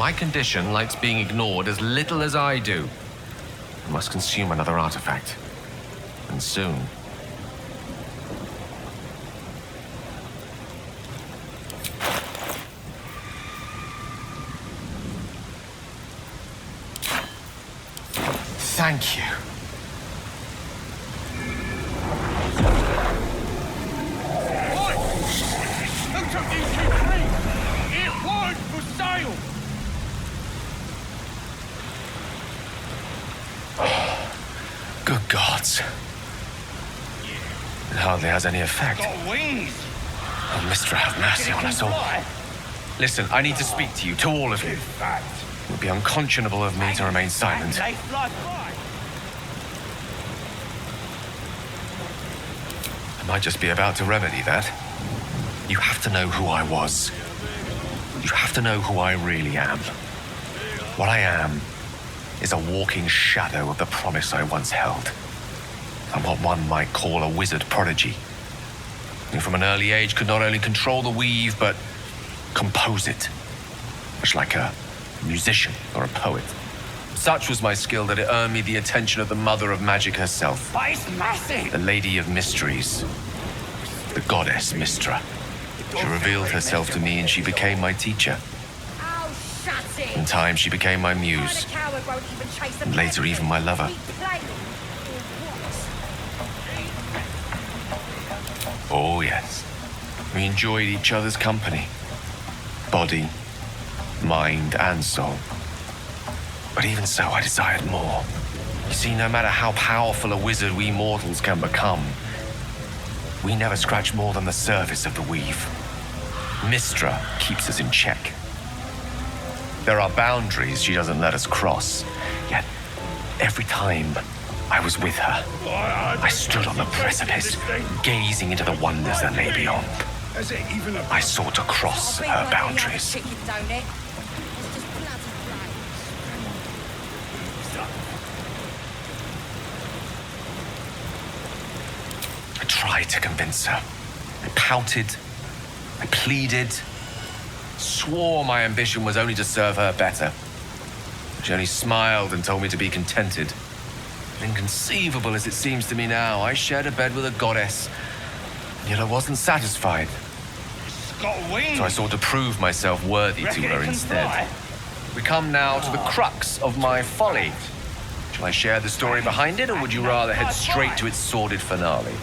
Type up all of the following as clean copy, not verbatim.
My condition likes being ignored as little as I do. I must consume another artifact. And soon. Thank you. Good gods. It hardly has any effect. Oh, Mister, have mercy on us all. Listen, I need to speak to you, to all of you. It would be unconscionable of me to remain silent. I might just be about to remedy that. You have to know who I was. You have to know who I really am. What I am is a walking shadow of the promise I once held. I'm what one might call a wizard prodigy, who from an early age could not only control the weave, but compose it, much like a musician or a poet. Such was my skill that it earned me the attention of the mother of magic herself, the Lady of Mysteries, the goddess Mystra. She revealed herself to me and she became my teacher. In time, she became my muse, and later even my lover. Oh yes, we enjoyed each other's company, body, mind and soul. But even so, I desired more. You see, no matter how powerful a wizard we mortals can become, we never scratch more than the surface of the weave. Mystra keeps us in check. There are boundaries she doesn't let us cross, yet every time I was with her, I stood on the precipice, gazing into the wonders that lay beyond. I sought to cross her boundaries. I tried to convince her. I pouted. I pleaded. Swore my ambition was only to serve her better. She only smiled and told me to be contented. Inconceivable as it seems to me now, I shared a bed with a goddess, yet I wasn't satisfied. So I sought to prove myself worthy to her instead. We come now to the crux of my folly. Shall I share the story behind it, or would you rather head straight to its sordid finale?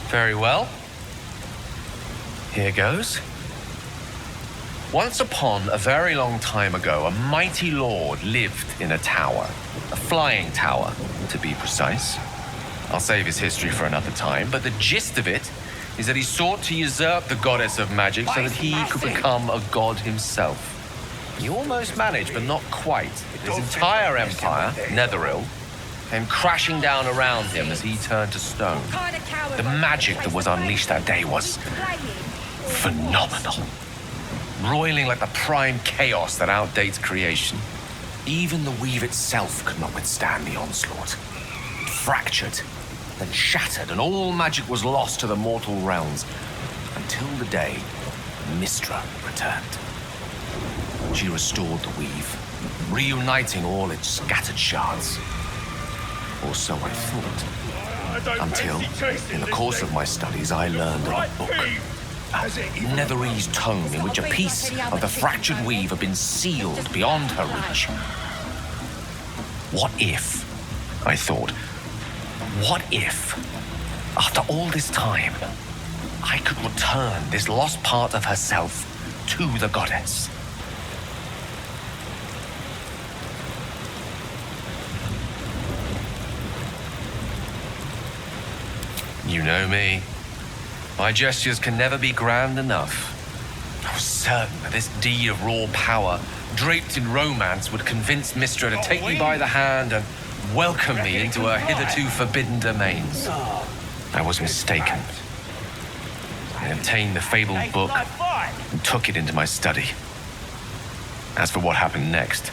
Very well. Here goes. Once upon a very long time ago, a mighty lord lived in a tower. A flying tower, to be precise. I'll save his history for another time, but the gist of it is that he sought to usurp the goddess of magic so that he could become a god himself. He almost managed, but not quite. His entire empire, Netheril, came crashing down around him as he turned to stone. The magic that was unleashed that day was phenomenal. Roiling like the prime chaos that outdates creation. Even the weave itself could not withstand the onslaught. It fractured, then shattered, and all magic was lost to the mortal realms until the day Mystra returned. She restored the weave, reuniting all its scattered shards. Or so I thought. Until, in the course of my studies, I learned of a book. A Netherese tome in which a piece of the fractured weave had been sealed beyond her reach. What if, I thought, what if, after all this time, I could return this lost part of herself to the goddess? You know me. My gestures can never be grand enough. I was certain that this deed of raw power, draped in romance, would convince Mystra to take me by the hand and welcome me into her hitherto forbidden domains. I was mistaken. I obtained the fabled book and took it into my study. As for what happened next...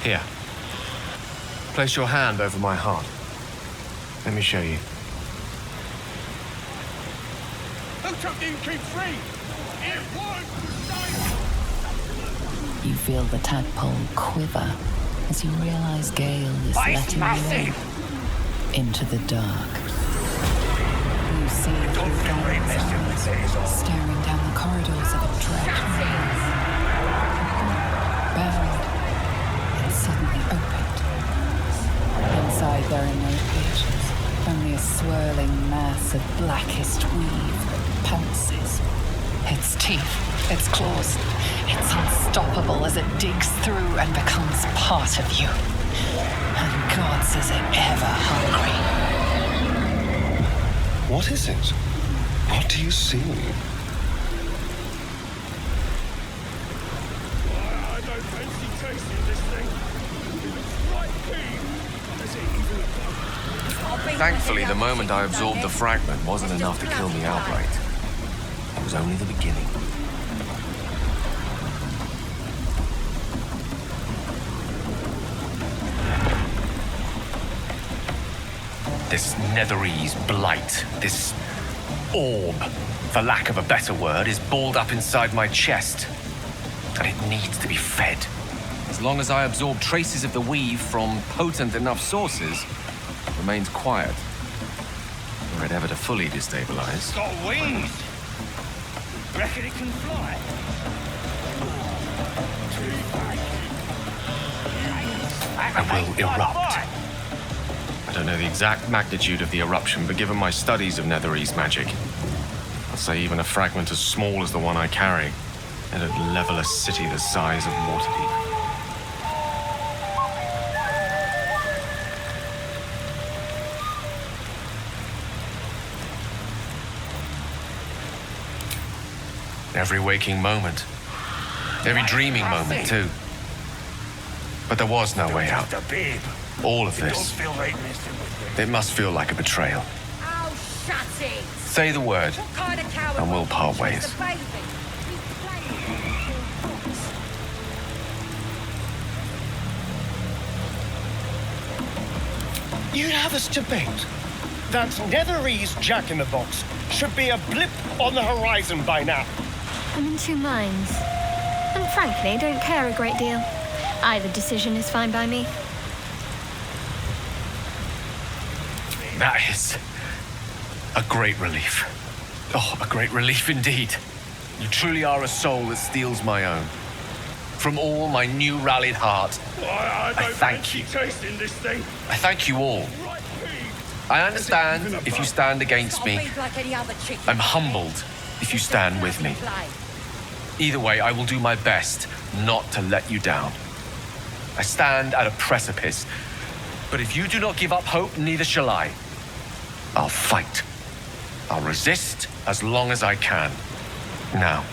Here. Place your hand over my heart. Let me show you. Who took the keep free? You feel the tadpole quiver as you realize Gale is letting you into the dark. You see through Gale's eyes, staring down the corridors of a dread maze. Buried, it suddenly opened. Inside there are no pages, only a swirling mass of blackest weave that pounces. Its teeth, its claws, it's unstoppable as it digs through and becomes part of you. And God's is it ever hungry. What is it? What do you see? I don't fancy tasting this thing. It's quite keen. Is it even Thankfully, the moment I absorbed the fragment wasn't enough to kill me outright. It was only the beginning. This netherese blight, this orb, for lack of a better word, is balled up inside my chest. And it needs to be fed. As long as I absorb traces of the weave from potent enough sources, it remains quiet. Were it ever to fully destabilize. got wings? Reckon it can fly? I will erupt. I don't know the exact magnitude of the eruption, but given my studies of netherese magic, I'll say even a fragment as small as the one I carry, it'd level a city the size of Waterdeep. Every waking moment. Every dreaming moment, too. But there was no way out. All of this. It must feel like a betrayal. Oh, shut it! Say the word, What kind of coward and we'll would part choose ways. the baby? You'd have us debate that netherese jack-in-the-box should be a blip on the horizon by now. I'm in two minds. And frankly, don't care a great deal. Either decision is fine by me. That is a great relief. Oh, a great relief indeed. You truly are a soul that steals my own. From all my new rallied heart, I don't thank you. fancy tasting this thing. I thank you all. Right pig. I understand if you stand against I'll me. be like any other chicken. I'm humbled if you stand with me. Either way, I will do my best not to let you down. I stand at a precipice, but if you do not give up hope, neither shall I. I'll fight. I'll resist as long as I can. Now,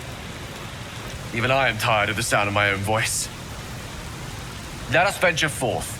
even I am tired of the sound of my own voice. Let us venture forth.